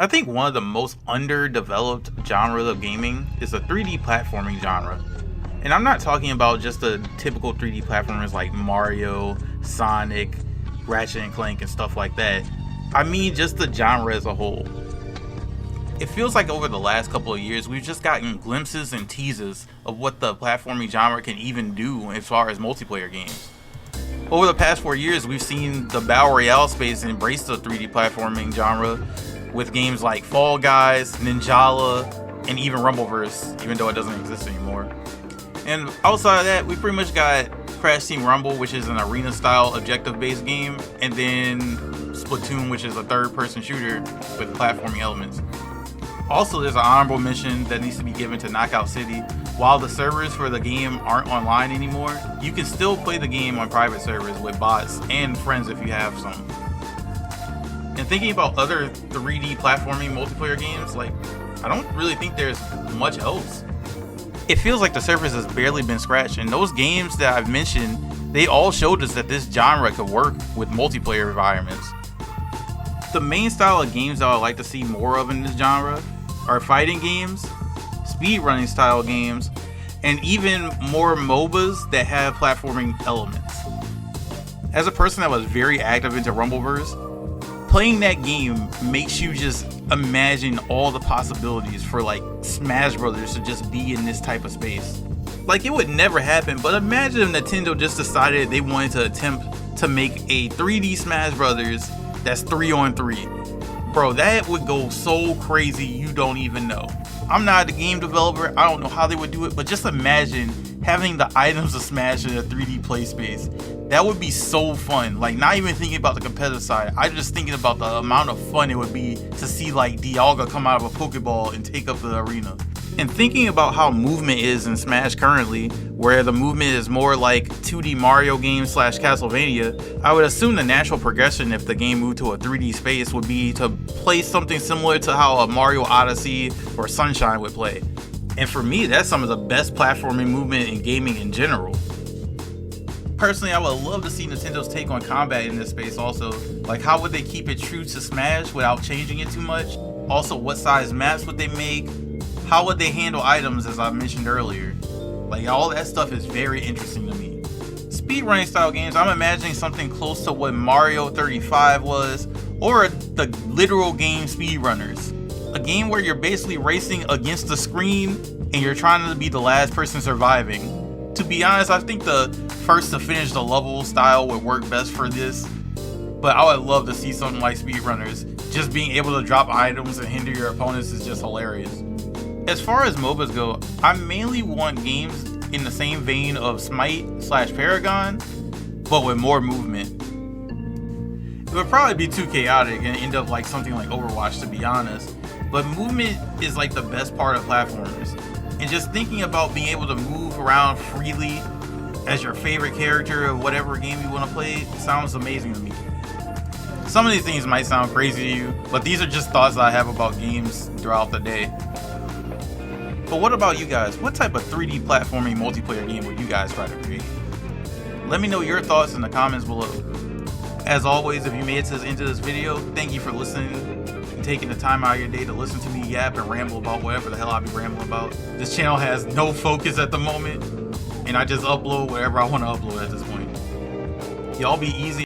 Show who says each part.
Speaker 1: I think one of the most underdeveloped genres of gaming is the 3D platforming genre. And I'm not talking about just the typical 3D platformers like Mario, Sonic, Ratchet and Clank and stuff like that. I mean just the genre as a whole. It feels like over the last couple of years we've just gotten glimpses and teases of what the platforming genre can even do as far as multiplayer games. Over the past 4 years we've seen the Battle Royale space embrace the 3D platforming genre with games like Fall Guys, Ninjala, and even Rumbleverse, even though it doesn't exist anymore. And outside of that, we pretty much got Crash Team Rumble, which is an arena-style objective-based game, and then Splatoon, which is a third-person shooter with platforming elements. Also, there's an honorable mention that needs to be given to Knockout City. While the servers for the game aren't online anymore, you can still play the game on private servers with bots and friends if you have some. And thinking about other 3D platforming multiplayer games, I don't really think there's much else. It feels like the surface has barely been scratched, and those games that I've mentioned, they all showed us that this genre could work with multiplayer environments. The main style of games that I would like to see more of in this genre are fighting games, speedrunning style games, and even more MOBAs that have platforming elements. As a person that was very active into Rumbleverse, playing that game makes you just imagine all the possibilities for Smash Brothers to just be in this type of space. It would never happen, but imagine if Nintendo just decided they wanted to attempt to make a 3D Smash Brothers that's 3-on-3. Bro, that would go so crazy you don't even know. I'm not a game developer, I don't know how they would do it, but just imagine having the items of Smash in a 3D play space. That would be so fun. Not even thinking about the competitive side, I'm just thinking about the amount of fun it would be to see Dialga come out of a Pokeball and take up the arena. And thinking about how movement is in Smash currently, where the movement is more like 2D Mario games / Castlevania, I would assume the natural progression if the game moved to a 3D space would be to play something similar to how a Mario Odyssey or Sunshine would play. And for me, that's some of the best platforming movement in gaming in general. Personally, I would love to see Nintendo's take on combat in this space also. How would they keep it true to Smash without changing it too much? Also, what size maps would they make? How would they handle items, as I mentioned earlier? All that stuff is very interesting to me. Speedrunning style games, I'm imagining something close to what Mario 35 was, or the literal game Speedrunners. A game where you're basically racing against the screen and you're trying to be the last person surviving. To be honest, I think the first to finish the level style would work best for this, but I would love to see something like Speedrunners. Just being able to drop items and hinder your opponents is just hilarious. As far as MOBAs go, I mainly want games in the same vein of Smite / Paragon, but with more movement. It would probably be too chaotic and end up like something like Overwatch, to be honest, but movement is the best part of platformers. And just thinking about being able to move around freely as your favorite character of whatever game you want to play sounds amazing to me. Some of these things might sound crazy to you, but these are just thoughts that I have about games throughout the day. But what about you guys? What type of 3D platforming multiplayer game would you guys try to create? Let me know your thoughts in the comments below. As always, if you made it to the end of this video, thank you for listening and taking the time out of your day to listen to me yap and ramble about whatever the hell I be rambling about. This channel has no focus at the moment, and I just upload whatever I want to upload at this point. Y'all be easy.